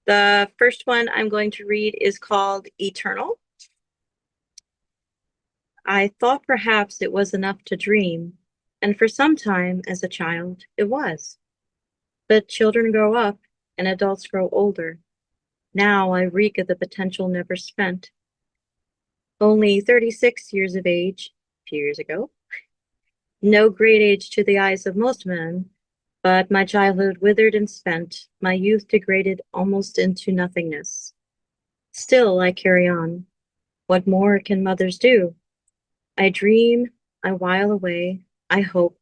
The first one I'm going to read is called Eternal. I thought perhaps it was enough to dream, and for some time as a child it was. But children grow up and adults grow older. Now I reek of the potential never spent. Only 36 years of age, a few years ago. No great age to the eyes of most men, but my childhood withered and spent, my youth degraded almost into nothingness. Still I carry on. What more can mothers do? I dream, I while away, I hope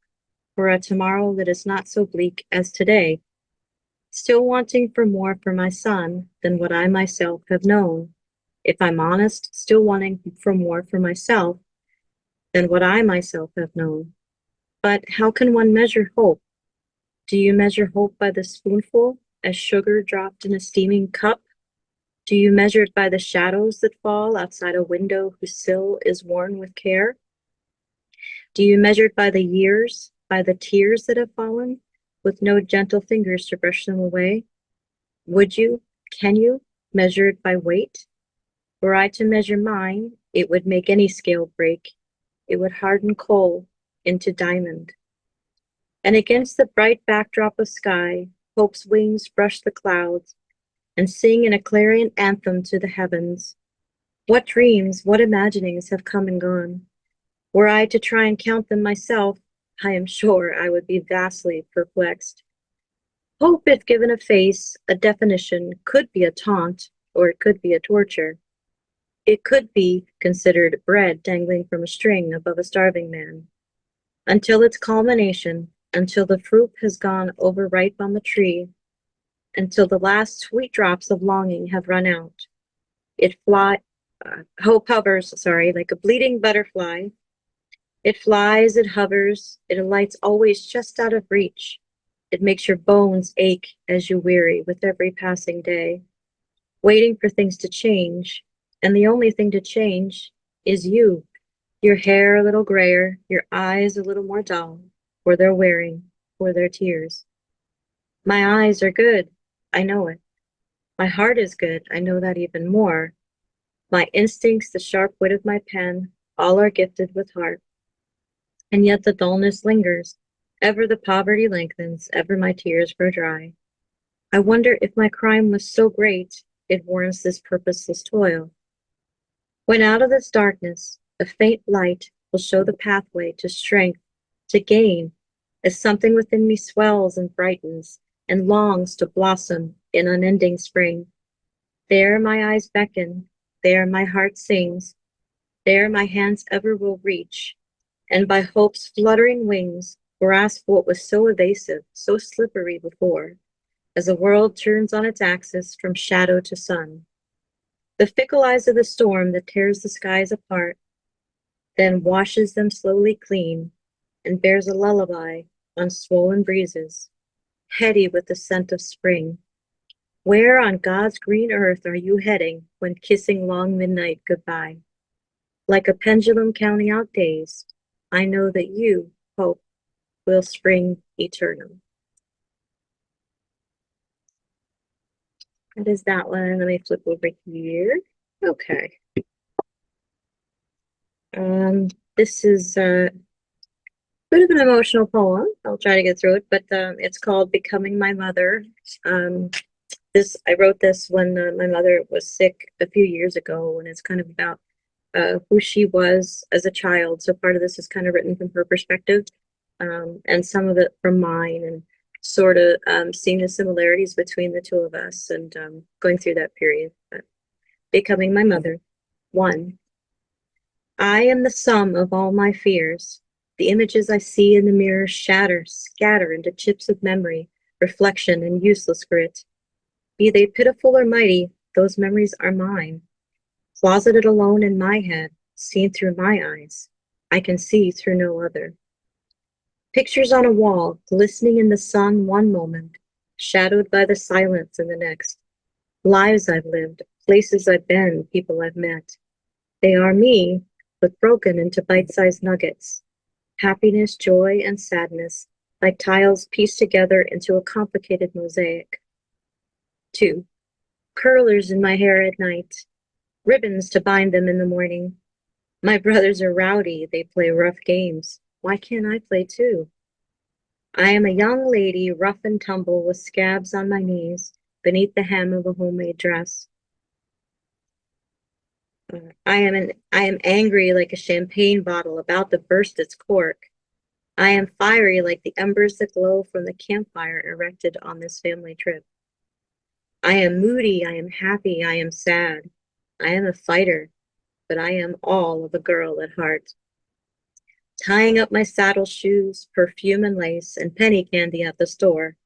for a tomorrow that is not so bleak as today, still wanting for more for my son than what I myself have known. If I'm honest, still wanting for more for myself than what I myself have known. But how can one measure hope? Do you measure hope by the spoonful, as sugar dropped in a steaming cup? Do you measure it by the shadows that fall outside a window whose sill is worn with care? Do you measure it by the years, by the tears that have fallen, with no gentle fingers to brush them away? Would you, can you, measure it by weight? Were I to measure mine, it would make any scale break. It would harden coal into diamond. And against the bright backdrop of sky, hope's wings brush the clouds and sing in a clarion anthem to the heavens. What dreams, what imaginings have come and gone? Were I to try and count them myself, I am sure I would be vastly perplexed. Hope, if given a face, a definition, could be a taunt, or it could be a torture. It could be considered bread dangling from a string above a starving man. Until its culmination, until the fruit has gone overripe on the tree, until the last sweet drops of longing have run out, hope hovers, like a bleeding butterfly. It flies, it hovers, it alights always just out of reach. It makes your bones ache as you weary with every passing day, waiting for things to change. And the only thing to change is you. Your hair a little grayer, your eyes a little more dull, for their wearing, for their tears. My eyes are good, I know it. My heart is good, I know that even more. My instincts, the sharp wit of my pen, all are gifted with heart. And yet the dullness lingers. Ever the poverty lengthens, ever my tears grow dry. I wonder if my crime was so great, it warrants this purposeless toil. When out of this darkness, a faint light will show the pathway to strength, to gain, as something within me swells and brightens, and longs to blossom in unending spring. There my eyes beckon, there my heart sings, there my hands ever will reach, and by hope's fluttering wings grasp what was so evasive, so slippery before, as the world turns on its axis from shadow to sun. The fickle eyes of the storm that tears the skies apart, then washes them slowly clean, and bears a lullaby on swollen breezes, heady with the scent of spring. Where on God's green earth are you heading when kissing long midnight goodbye? Like a pendulum counting out days, I know that you, hope, will spring eternal. That is that one. Let me flip over here. Okay. This is a bit of an emotional poem. I'll try to get through it, but it's called Becoming My Mother. I wrote this when my mother was sick a few years ago, and it's kind of about who she was as a child. So part of this is kind of written from her perspective, and some of it from mine, and sort of seeing the similarities between the two of us and going through that period. But Becoming My Mother. 1. I am the sum of all my fears. The images I see in the mirror shatter, scatter into chips of memory, reflection, and useless grit. Be they pitiful or mighty, those memories are mine. Closeted alone in my head, seen through my eyes, I can see through no other. Pictures on a wall, glistening in the sun one moment, shadowed by the silence in the next. Lives I've lived, places I've been, people I've met. They are me, but broken into bite-sized nuggets. Happiness, joy, and sadness, like tiles pieced together into a complicated mosaic. 2. curlers in my hair at night, ribbons to bind them in the morning. My brothers are rowdy, they play rough games. Why can't I play too? I am a young lady, rough and tumble, with scabs on my knees, beneath the hem of a homemade dress. I am angry like a champagne bottle about to burst its cork. I am fiery like the embers that glow from the campfire erected on this family trip. I am moody, I am happy, I am sad. I am a fighter, but I am all of a girl at heart. Tying up my saddle shoes, perfume and lace, and penny candy at the store.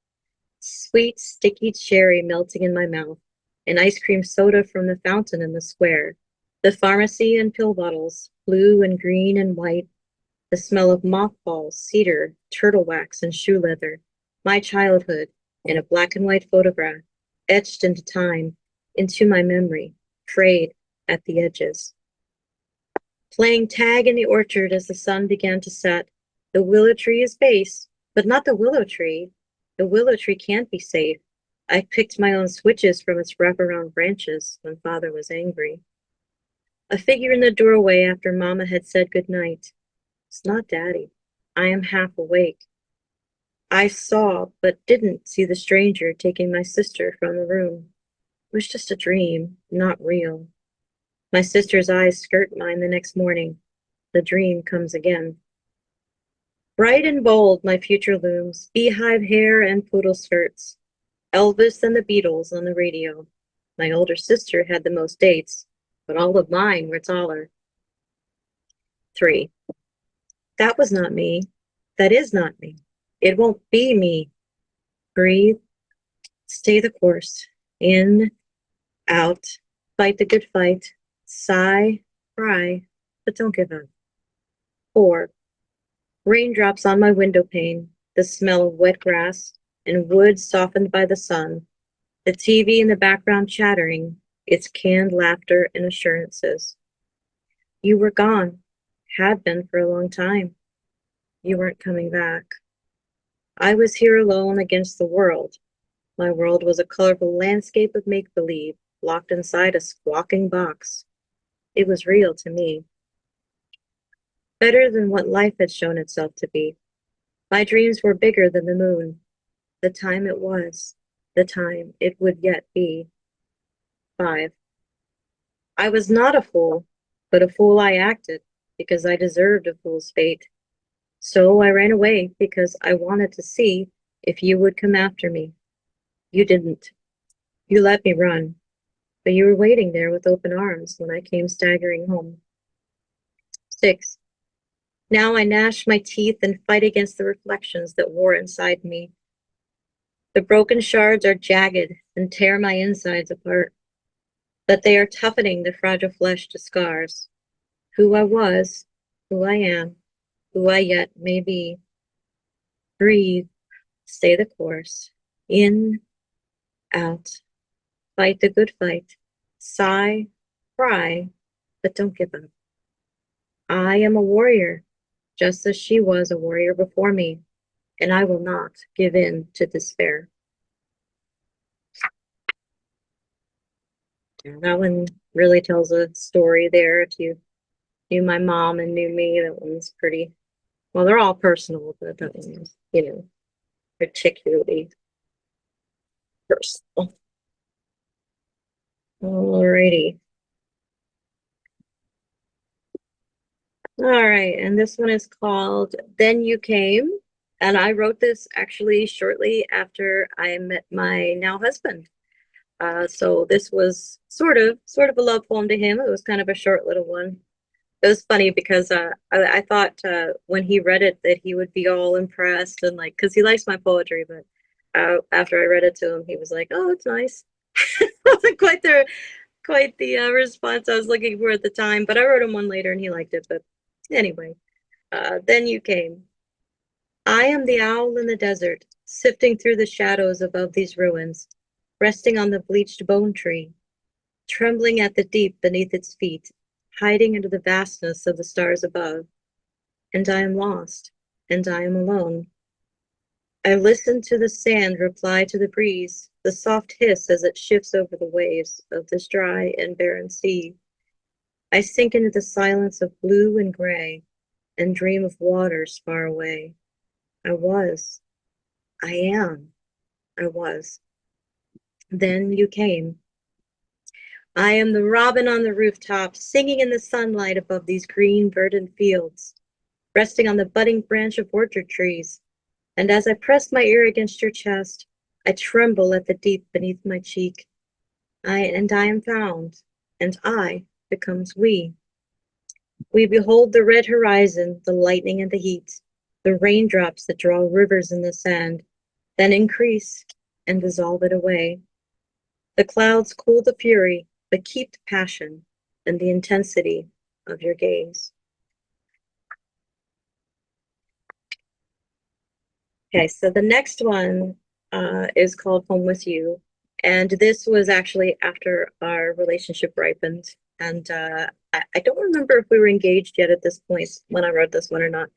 Sweet, sticky cherry melting in my mouth, and ice cream soda from the fountain in the square. The pharmacy and pill bottles, blue and green and white. The smell of mothballs, cedar, turtle wax, and shoe leather. My childhood in a black and white photograph, etched into time, into my memory, frayed at the edges. Playing tag in the orchard as the sun began to set. The willow tree is base, but not the willow tree. The willow tree can't be safe. I picked my own switches from its wraparound branches when father was angry. A figure in the doorway after Mama had said good night. It's not Daddy. I am half awake. I saw, but didn't see the stranger taking my sister from the room. It was just a dream, not real. My sister's eyes skirt mine the next morning. The dream comes again. Bright and bold, my future looms, beehive hair and poodle skirts. Elvis and the Beatles on the radio. My older sister had the most dates, but all of mine were taller. 3. That was not me. That is not me. It won't be me. Breathe. Stay the course. In, out. Fight the good fight. Sigh, cry, but don't give up. 4. Raindrops on my window pane. The smell of wet grass and wood softened by the sun. The TV in the background chattering, its canned laughter and assurances. You were gone. Had been for a long time. You weren't coming back. I was here alone against the world. My world was a colorful landscape of make-believe, locked inside a squawking box. It was real to me. Better than what life had shown itself to be. My dreams were bigger than the moon. The time it was, the time it would yet be. 5. I was not a fool, but a fool I acted, because I deserved a fool's fate. So I ran away because I wanted to see if you would come after me. You didn't. You let me run, but you were waiting there with open arms when I came staggering home. 6. Now I gnash my teeth and fight against the reflections that war inside me. The broken shards are jagged and tear my insides apart, but they are toughening the fragile flesh to scars. Who I was, who I am, who I yet may be. Breathe, stay the course. In, out. Fight the good fight. Sigh, cry, but don't give up. I am a warrior, just as she was a warrior before me, and I will not give in to despair. That one really tells a story there. If you knew my mom and knew me, that one's pretty, well, they're all personal, but that one is, particularly personal. Alrighty. All right, and this one is called Then You Came. And I wrote this actually shortly after I met my now husband. So this was sort of a love poem to him. It was kind of a short little one. It was funny because I thought when he read it that he would be all impressed and like, because he likes my poetry, but after I read it to him, he was like, "Oh, it's nice." It wasn't quite the response I was looking for at the time, but I wrote him one later and he liked it. But anyway, then you came. I am the owl in the desert, sifting through the shadows above these ruins, resting on the bleached bone tree, trembling at the deep beneath its feet, hiding into the vastness of the stars above. And I am lost, and I am alone. I listen to the sand reply to the breeze, the soft hiss as it shifts over the waves of this dry and barren sea. I sink into the silence of blue and gray and dream of waters far away. I was, I am, I was. Then you came. I am the robin on the rooftop, singing in the sunlight above these green, verdant fields, resting on the budding branch of orchard trees. And as I press my ear against your chest, I tremble at the deep beneath my cheek. I am found, and I becomes we. We behold the red horizon, the lightning and the heat, the raindrops that draw rivers in the sand, then increase and dissolve it away. The clouds cool the fury, but keep the passion and the intensity of your gaze. Okay, so the next one is called Home with You. And this was actually after our relationship ripened. And I don't remember if we were engaged yet at this point when I wrote this one or not.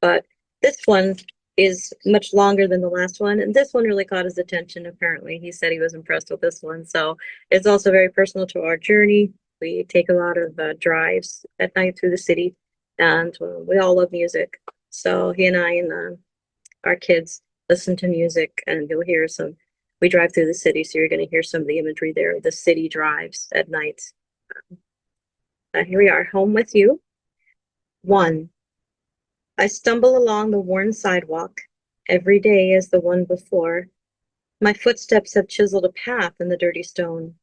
But this one is much longer than the last one. And this one really caught his attention, apparently. He said he was impressed with this one. So it's also very personal to our journey. We take a lot of drives at night through the city. And we all love music. So he and I and our kids listen to music, and you'll hear some. We drive through the city, so you're going to hear some of the imagery there. The city drives at night. Here we are, Home with You. 1. I stumble along the worn sidewalk, every day as the one before. My footsteps have chiseled a path in the dirty stone.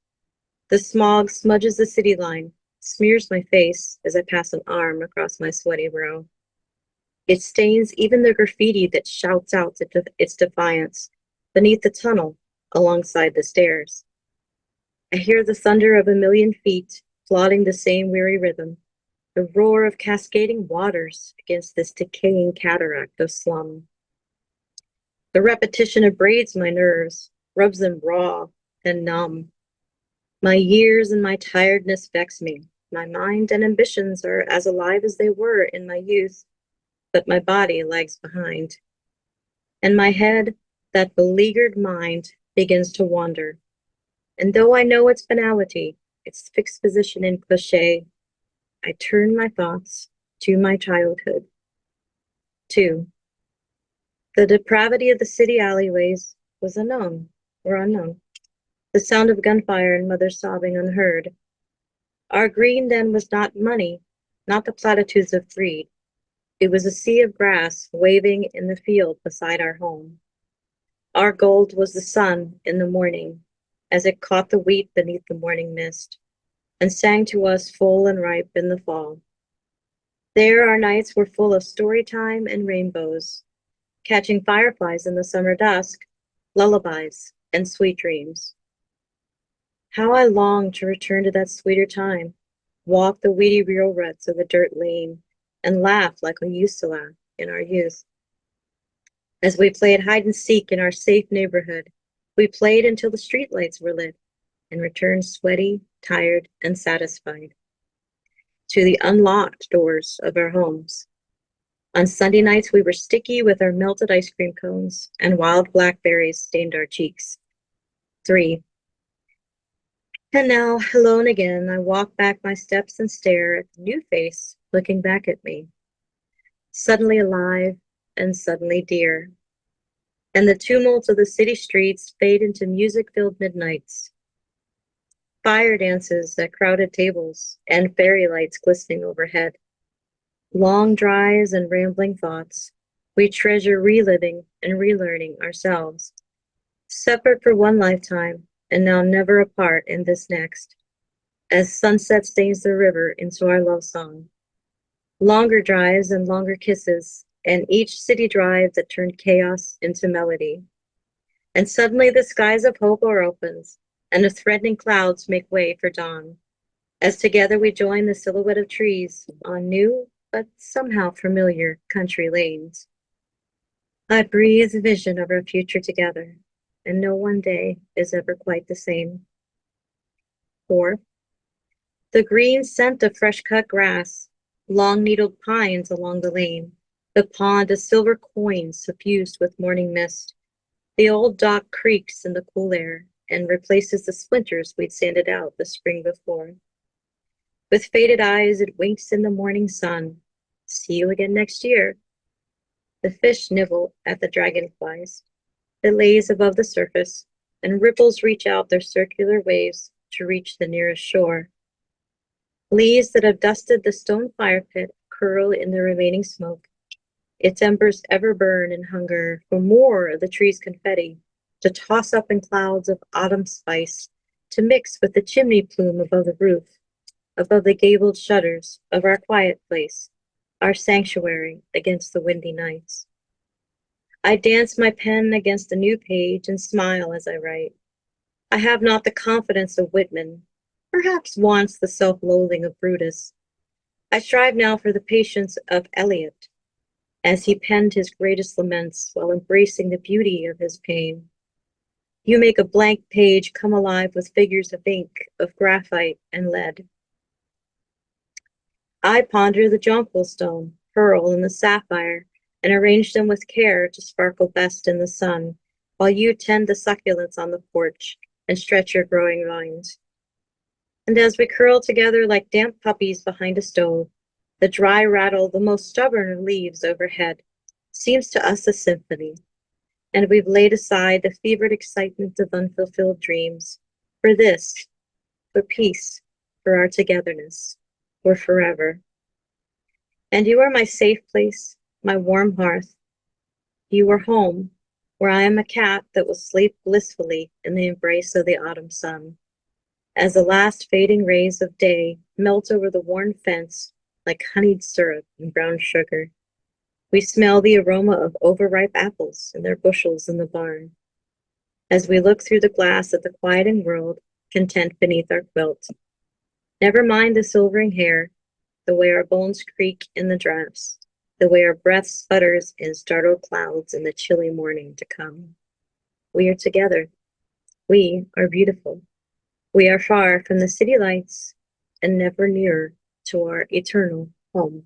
The smog smudges the city line, smears my face as I pass an arm across my sweaty brow. It stains even the graffiti that shouts out its defiance beneath the tunnel alongside the stairs. I hear the thunder of a million feet plodding the same weary rhythm, the roar of cascading waters against this decaying cataract of slum. The repetition abrades my nerves, rubs them raw and numb. My years and my tiredness vex me. My mind and ambitions are as alive as they were in my youth, but my body lags behind. And my head, that beleaguered mind, begins to wander. And though I know its banality, its fixed position in cliche, I turn my thoughts to my childhood. 2. The depravity of the city alleyways was unknown. The sound of gunfire and mother sobbing unheard. Our green then was not money, not the platitudes of greed. It was a sea of grass waving in the field beside our home. Our gold was the sun in the morning, as it caught the wheat beneath the morning mist, and sang to us full and ripe in the fall. There our nights were full of story time and rainbows, catching fireflies in the summer dusk, lullabies and sweet dreams. How I longed to return to that sweeter time, walk the weedy real ruts of the dirt lane, and laugh like we used to laugh in our youth. As we played hide and seek in our safe neighborhood, we played until the streetlights were lit and returned sweaty, tired, and satisfied to the unlocked doors of our homes. On Sunday nights, we were sticky with our melted ice cream cones, and wild blackberries stained our cheeks. 3. And now, alone again, I walk back my steps and stare at the new face looking back at me. Suddenly alive and suddenly dear. And the tumult of the city streets fade into music-filled midnights. Fire dances at crowded tables and fairy lights glistening overhead. Long drives and rambling thoughts. We treasure reliving and relearning ourselves. Separate for one lifetime and now never apart in this next. As sunset stains the river into our love song. Longer drives and longer kisses, and each city drive that turned chaos into melody. And suddenly the skies of hope are opens, and the threatening clouds make way for dawn. As together we join the silhouette of trees on new but somehow familiar country lanes. I breathe a vision of our future together, and no one day is ever quite the same. 4. The green scent of fresh-cut grass, long-needled pines along the lane, the pond of silver coins suffused with morning mist, The old dock creaks in the cool air and replaces the splinters we'd sanded out the spring before. With faded eyes, it winks in the morning sun. See you again next year. The fish nibble at the dragonflies that lays above the surface, and ripples reach out their circular waves to reach the nearest shore. Leaves that have dusted the stone fire pit curl in the remaining smoke. Its embers ever burn in hunger for more of the tree's confetti, to toss up in clouds of autumn spice, to mix with the chimney plume above the roof, above the gabled shutters of our quiet place, our sanctuary against the windy nights. I dance my pen against a new page and smile as I write. I have not the confidence of Whitman, perhaps once the self-loathing of Brutus. I strive now for the patience of Eliot, as he penned his greatest laments while embracing the beauty of his pain. You make a blank page come alive with figures of ink, of graphite and lead. I ponder the jonquil stone, pearl, and the sapphire, and arrange them with care to sparkle best in the sun, while you tend the succulents on the porch and stretch your growing vines. And as we curl together like damp puppies behind a stove, the dry rattle, the most stubborn of leaves overhead, seems to us a symphony, and we've laid aside the fevered excitement of unfulfilled dreams for this, for peace, for our togetherness, for forever. And you are my safe place, my warm hearth. You are home, where I am a cat that will sleep blissfully in the embrace of the autumn sun. As the last fading rays of day melt over the worn fence like honeyed syrup and brown sugar, we smell the aroma of overripe apples in their bushels in the barn. As we look through the glass at the quieting world, content beneath our quilt. Never mind the silvering hair, the way our bones creak in the drafts, the way our breath sputters in startled clouds in the chilly morning to come. We are together. We are beautiful. We are far from the city lights and never nearer to our eternal home.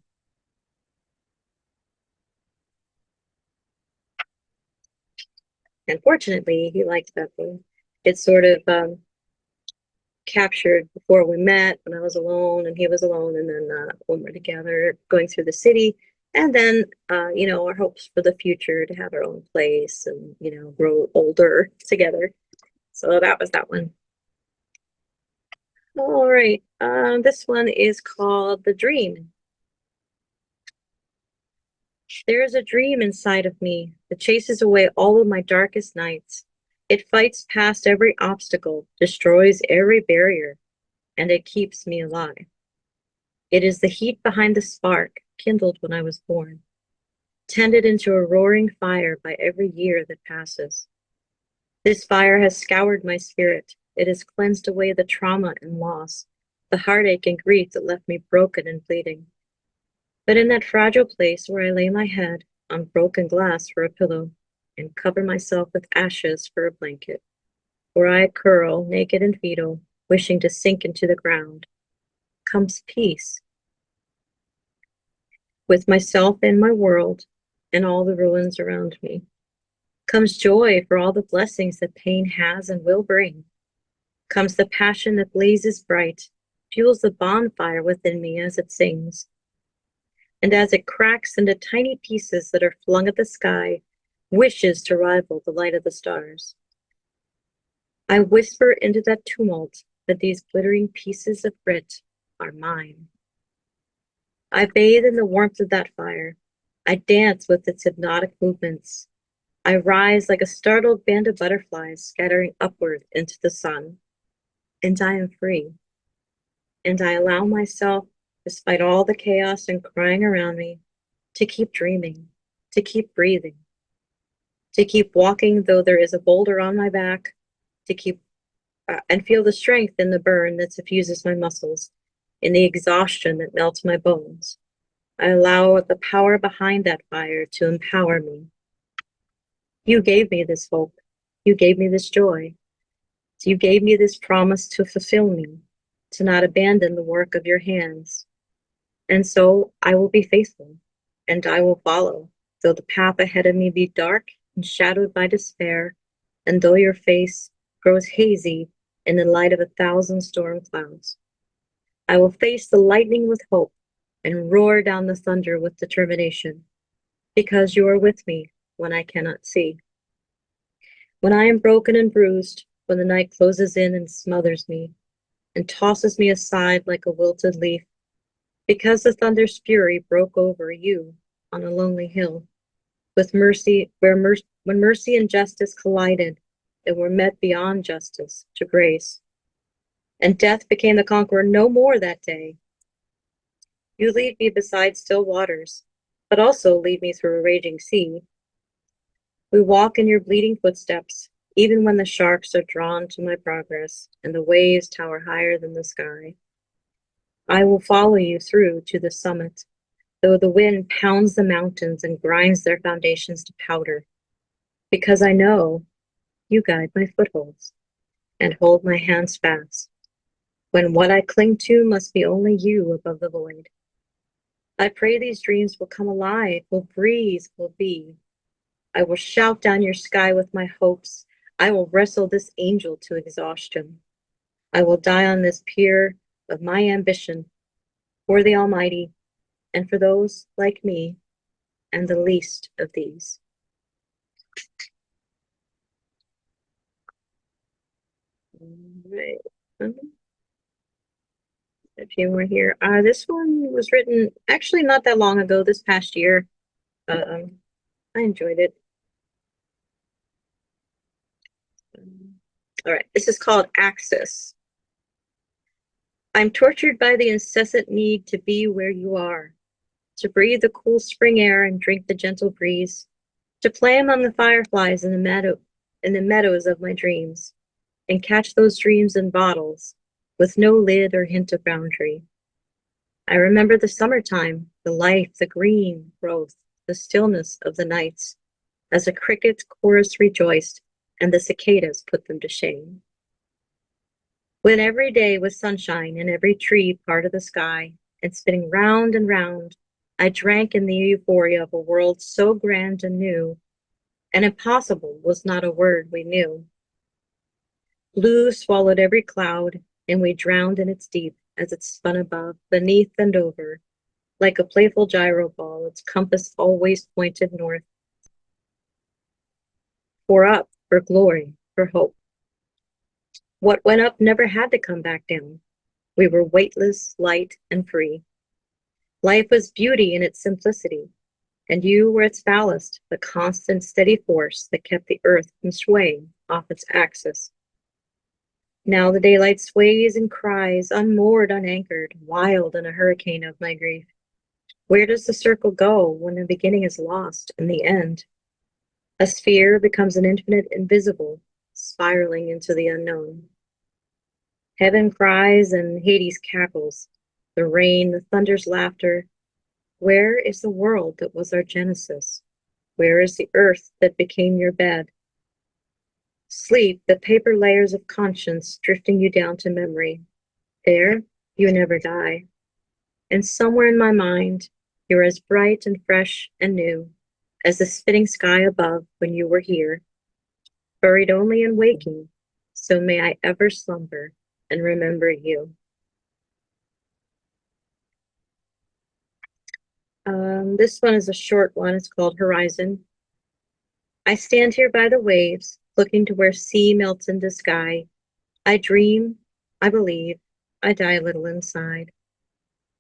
And fortunately, he liked that one. It sort of captured before we met when I was alone and he was alone, and then when we're together going through the city, and then our hopes for the future to have our own place and grow older together. So that was that one. All right, this one is called The Dream. There is a dream inside of me that chases away all of my darkest nights. It fights past every obstacle, destroys every barrier, and it keeps me alive. It is the heat behind the spark kindled when I was born, tended into a roaring fire by every year that passes. This fire has scoured my spirit. It has cleansed away the trauma and loss, the heartache and grief that left me broken and bleeding. But in that fragile place where I lay my head on broken glass for a pillow and cover myself with ashes for a blanket, where I curl naked and fetal, wishing to sink into the ground, comes peace with myself and my world and all the ruins around me. Comes joy for all the blessings that pain has and will bring. Comes the passion that blazes bright, fuels the bonfire within me as it sings. And as it cracks into tiny pieces that are flung at the sky, wishes to rival the light of the stars. I whisper into that tumult that these glittering pieces of grit are mine. I bathe in the warmth of that fire. I dance with its hypnotic movements. I rise like a startled band of butterflies scattering upward into the sun. And I am free. And I allow myself, despite all the chaos and crying around me, to keep dreaming, to keep breathing, to keep walking though there is a boulder on my back, to keep and feel the strength in the burn that suffuses my muscles, in the exhaustion that melts my bones. I allow the power behind that fire to empower me. You gave me this hope. You gave me this joy. You gave me this promise to fulfill me, to not abandon the work of your hands. And so I will be faithful, and I will follow, though the path ahead of me be dark and shadowed by despair, and though your face grows hazy in the light of 1,000 storm clouds, I will face the lightning with hope and roar down the thunder with determination, because you are with me when I cannot see. When I am broken and bruised, when the night closes in and smothers me, and tosses me aside like a wilted leaf, because the thunder's fury broke over you on a lonely hill, with mercy when mercy and justice collided and were met beyond justice to grace, and death became the conqueror no more that day. You lead me beside still waters, but also lead me through a raging sea. We walk in your bleeding footsteps, even when the sharks are drawn to my progress and the waves tower higher than the sky. I will follow you through to the summit, though the wind pounds the mountains and grinds their foundations to powder, because I know you guide my footholds and hold my hands fast, when what I cling to must be only you above the void. I pray these dreams will come alive, will breathe, will be. I will shout down your sky with my hopes. I will wrestle this angel to exhaustion. I will die on this pier of my ambition for the Almighty and for those like me and the least of these. Right. A few more here. This one was written actually not that long ago, this past year. I enjoyed it. All right, this is called Axis. I'm tortured by the incessant need to be where you are, to breathe the cool spring air and drink the gentle breeze, to play among the fireflies in the meadows of my dreams, and catch those dreams in bottles, with no lid or hint of boundary. I remember the summertime, the life, the green growth, the stillness of the nights, as the crickets chorus rejoiced and the cicadas put them to shame. When every day was sunshine and every tree part of the sky, and spinning round and round, I drank in the euphoria of a world so grand and new, and impossible was not a word we knew. Blue swallowed every cloud, and we drowned in its deep as it spun above, beneath and over, like a playful gyro ball, its compass always pointed north. For up, for glory, for hope. What went up never had to come back down. We were weightless, light, and free. Life was beauty in its simplicity, and you were its ballast, the constant, steady force that kept the earth from swaying off its axis. Now the daylight sways and cries, unmoored, unanchored, wild in a hurricane of my grief. Where does the circle go when the beginning is lost and the end? A sphere becomes an infinite invisible, spiraling into the unknown. Heaven cries and Hades cackles, the rain, the thunder's laughter. Where is the world that was our genesis? Where is the earth that became your bed? Sleep, the paper layers of conscience drifting you down to memory. There, you never die. And somewhere in my mind, you're as bright and fresh and new as the spitting sky above when you were here, buried only in waking, so may I ever slumber and remember you. This one is a short one. It's called Horizon. I stand here by the waves, looking to where sea melts into sky. I dream, I believe, I die a little inside.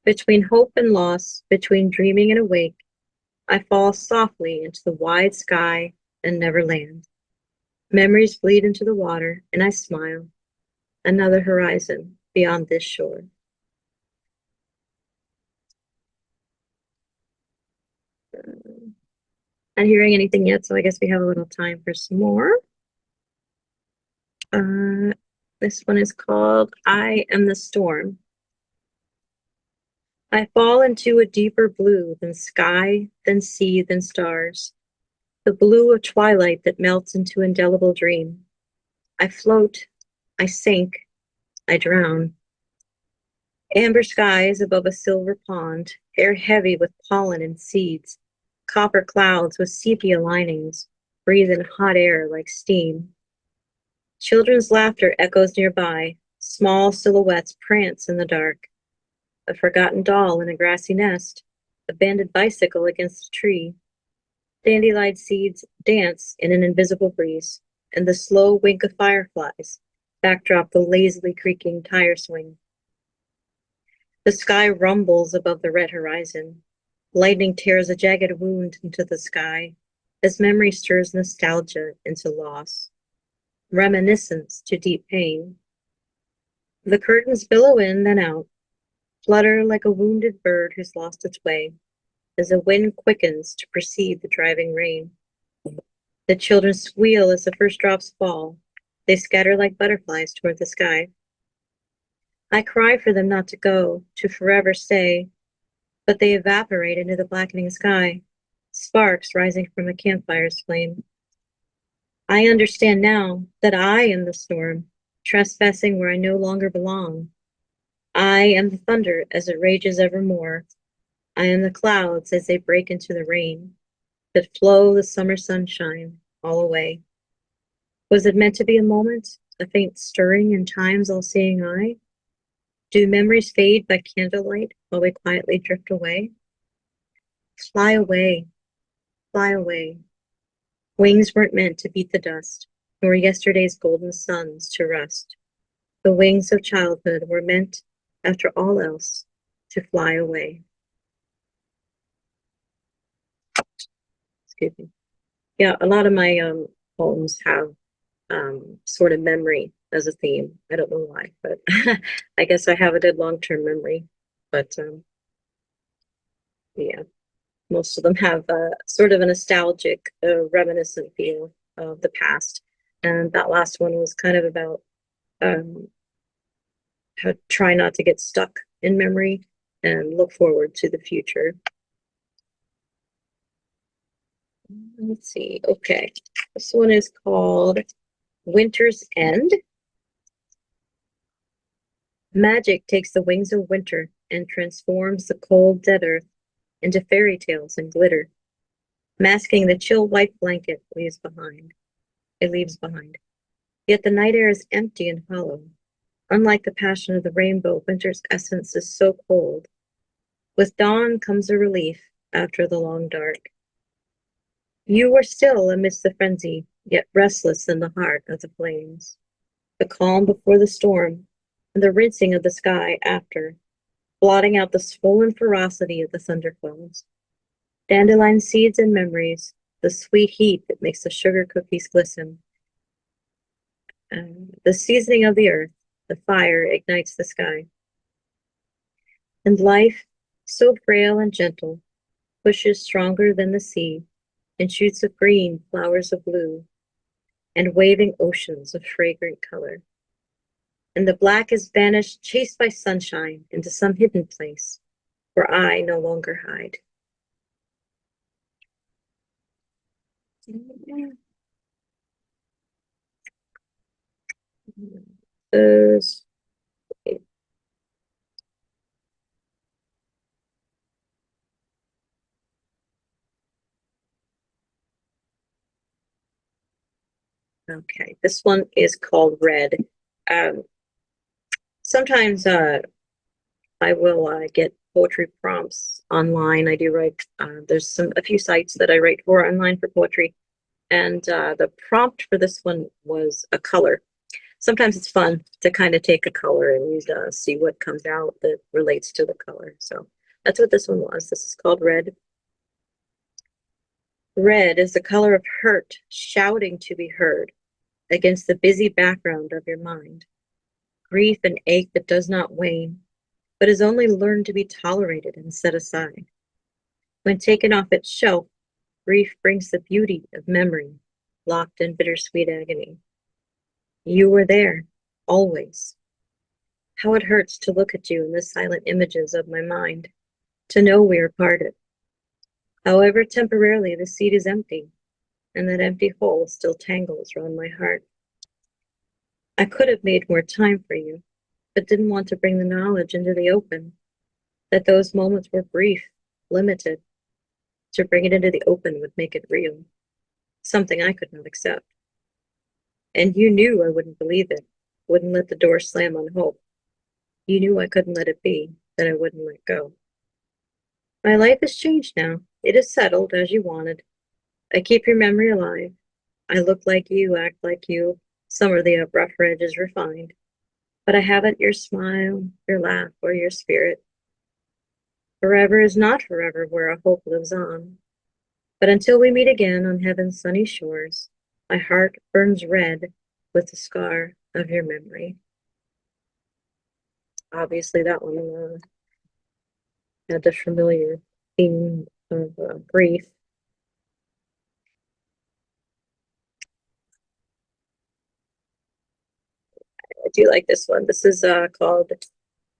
Between hope and loss, between dreaming and awake, I fall softly into the wide sky and never land. Memories bleed into the water, and I smile. Another horizon beyond this shore. Not hearing anything yet, so I guess we have a little time for some more. This one is called I Am the Storm. I fall into a deeper blue than sky, than sea, than stars. The blue of twilight that melts into indelible dream. I float, I sink, I drown. Amber skies above a silver pond, air heavy with pollen and seeds, copper clouds with sepia linings, breathe in hot air like steam. Children's laughter echoes nearby. Small silhouettes prance in the dark. A forgotten doll in a grassy nest. A banded bicycle against a tree. Dandelion seeds dance in an invisible breeze, and the slow wink of fireflies backdrop the lazily creaking tire swing. The sky rumbles above the red horizon. Lightning tears a jagged wound into the sky as memory stirs nostalgia into loss, reminiscence to deep pain. The curtains billow in, then out, flutter like a wounded bird who's lost its way as the wind quickens to precede the driving rain. The children squeal as the first drops fall. They scatter like butterflies toward the sky. I cry for them not to go, to forever stay, but they evaporate into the blackening sky, sparks rising from a campfire's flame. I understand now that I am the storm, trespassing where I no longer belong. I am the thunder as it rages evermore. I am the clouds as they break into the rain that flow the summer sunshine all away. Was it meant to be a moment, a faint stirring in time's all-seeing eye? Do memories fade by candlelight while we quietly drift away? Fly away, fly away. Wings weren't meant to beat the dust, nor yesterday's golden suns to rust. The wings of childhood were meant, after all else, to fly away. Excuse me. Yeah, a lot of my poems have sort of memory as a theme. I don't know why, but I guess I have a good long-term memory. But yeah, most of them have sort of a nostalgic, reminiscent feel of the past. And that last one was kind of about um, how to try not to get stuck in memory and look forward to the future. Let's see. Okay. This one is called Winter's End. Magic takes the wings of winter and transforms the cold, dead earth into fairy tales and glitter, masking the chill white blanket it leaves behind. Yet the night air is empty and hollow. Unlike the passion of the rainbow, winter's essence is so cold. With dawn comes a relief after the long dark. You were still amidst the frenzy, yet restless in the heart of the flames. The calm before the storm, and the rinsing of the sky after, blotting out the swollen ferocity of the thunderclouds. Dandelion seeds and memories, the sweet heat that makes the sugar cookies glisten. The seasoning of the earth, the fire ignites the sky. And life, so frail and gentle, pushes stronger than the sea, in shoots of green, flowers of blue, and waving oceans of fragrant color. And the black is vanished, chased by sunshine into some hidden place where I no longer hide. Those. Okay, this one is called Red. Um, sometimes I will get poetry prompts online. I do write. There's a few sites that I write for online for poetry, and the prompt for this one was a color. Sometimes it's fun to kind of take a color and see what comes out that relates to the color. So that's what this one was. This is called Red. Red is the color of hurt, shouting to be heard against the busy background of your mind. Grief and ache that does not wane, but is only learned to be tolerated and set aside. When taken off its shelf, grief brings the beauty of memory, locked in bittersweet agony. You were there, always. How it hurts to look at you in the silent images of my mind, to know we are parted. However, temporarily the seat is empty, and that empty hole still tangles round my heart. I could have made more time for you, but didn't want to bring the knowledge into the open, that those moments were brief, limited. To bring it into the open would make it real, something I could not accept. And you knew I wouldn't believe it, wouldn't let the door slam on hope. You knew I couldn't let it be, that I wouldn't let go. My life has changed now. It is settled as you wanted. I keep your memory alive. I look like you, act like you. Some of the rough edges refined. But I haven't your smile, your laugh, or your spirit. Forever is not forever where our hope lives on. But until we meet again on heaven's sunny shores, my heart burns red with the scar of your memory. Obviously, that one had the familiar theme of grief. I do like this one. This is called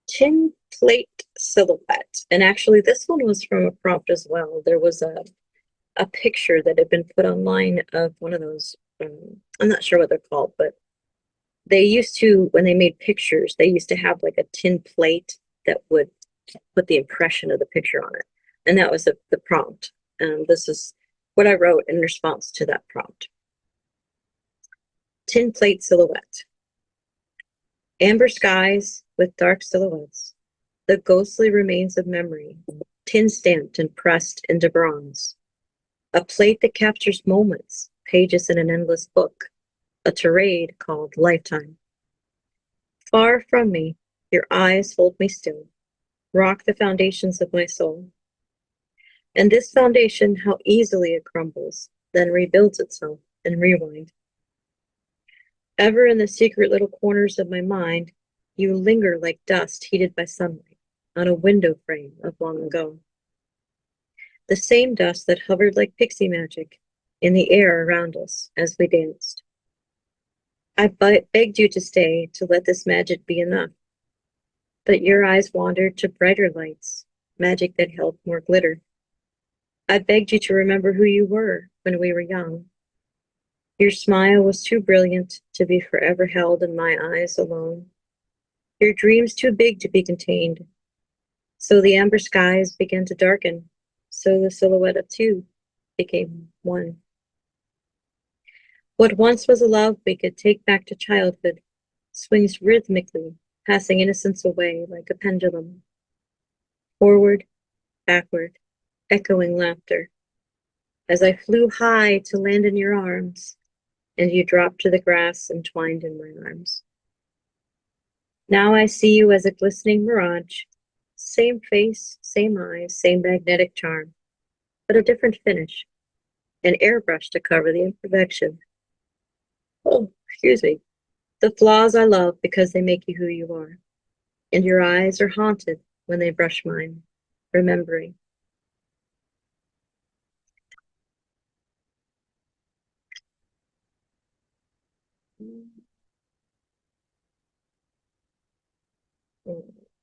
Tin Plate Silhouette. And actually, this one was from a prompt as well. There was a picture that had been put online of one of those. I'm not sure what they're called, but they used to, when they made pictures, they used to have like a tin plate that would put the impression of the picture on it. And that was the prompt. This is what I wrote in response to that prompt. Tin plate silhouette. Amber skies with dark silhouettes. The ghostly remains of memory, tin stamped and pressed into bronze. A plate that captures moments, pages in an endless book, a tirade called Lifetime. Far from me, your eyes hold me still, rock the foundations of my soul. And this foundation, how easily it crumbles, then rebuilds itself and rewind. Ever in the secret little corners of my mind, you linger like dust heated by sunlight on a window frame of long ago. The same dust that hovered like pixie magic in the air around us as we danced. I begged you to stay, to let this magic be enough. But your eyes wandered to brighter lights, magic that held more glitter. I begged you to remember who you were when we were young. Your smile was too brilliant to be forever held in my eyes alone. Your dreams too big to be contained. So the amber skies began to darken. So the silhouette of two became one. What once was a love we could take back to childhood swings rhythmically, passing innocence away like a pendulum. Forward, backward, echoing laughter. As I flew high to land in your arms, and you dropped to the grass entwined in my arms. Now I see you as a glistening mirage. Same face, same eyes, same magnetic charm, but a different finish. An airbrush to cover the imperfection. Oh, excuse me. The flaws I love because they make you who you are. And your eyes are haunted when they brush mine, remembering.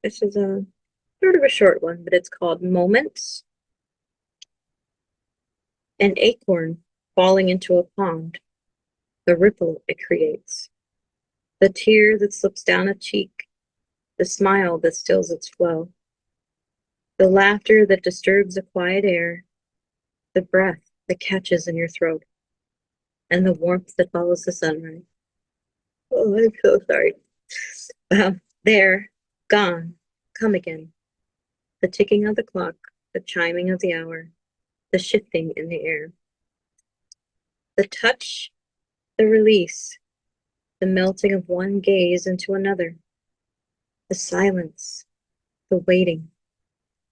This is a sort of a short one, but it's called Moments. An acorn falling into a pond, the ripple it creates, the tear that slips down a cheek, the smile that stills its flow, the laughter that disturbs the quiet air, the breath that catches in your throat, and the warmth that follows the sunrise. Oh, I'm so sorry. There, gone, come again. The ticking of the clock, the chiming of the hour, the shifting in the air. The touch, the release, the melting of one gaze into another. The silence, the waiting,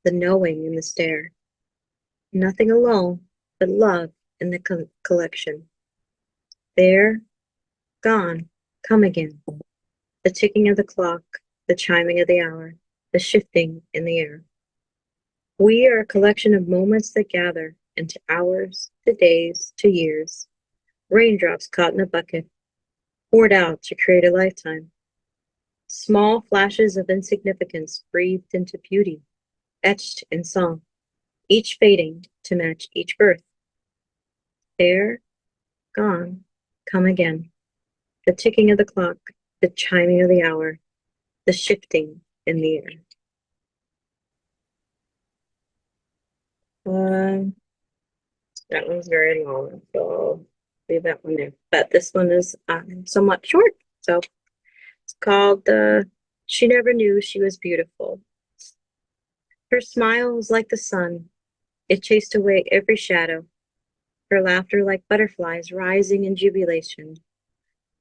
the knowing in the stare. Nothing alone, but love in the collection. There, gone, come again. The ticking of the clock, the chiming of the hour, the shifting in the air. We are a collection of moments that gather into hours, to days, to years. Raindrops caught in a bucket, poured out to create a lifetime. Small flashes of insignificance breathed into beauty, etched in song, each fading to match each birth. There, gone, come again. The ticking of the clock, the chiming of the hour, the shifting in the air. Um, that one's very long, so leave that one there. But this one is somewhat short, so it's called She Never Knew She Was Beautiful. Her smile was like the sun. It chased away every shadow, her laughter like butterflies rising in jubilation.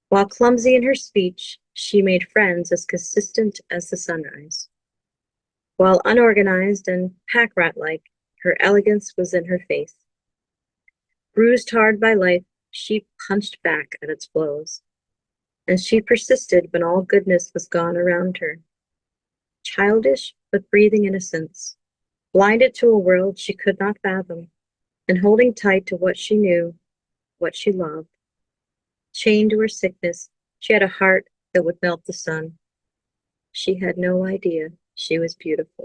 While clumsy in her speech, she made friends as consistent as the sunrise. While unorganized and pack rat like, her elegance was in her face. Bruised hard by life, she punched back at its blows, and she persisted when all goodness was gone around her. Childish but breathing innocence, blinded to a world she could not fathom, and holding tight to what she knew, what she loved. Chained to her sickness, she had a heart that would melt the sun. She had no idea she was beautiful.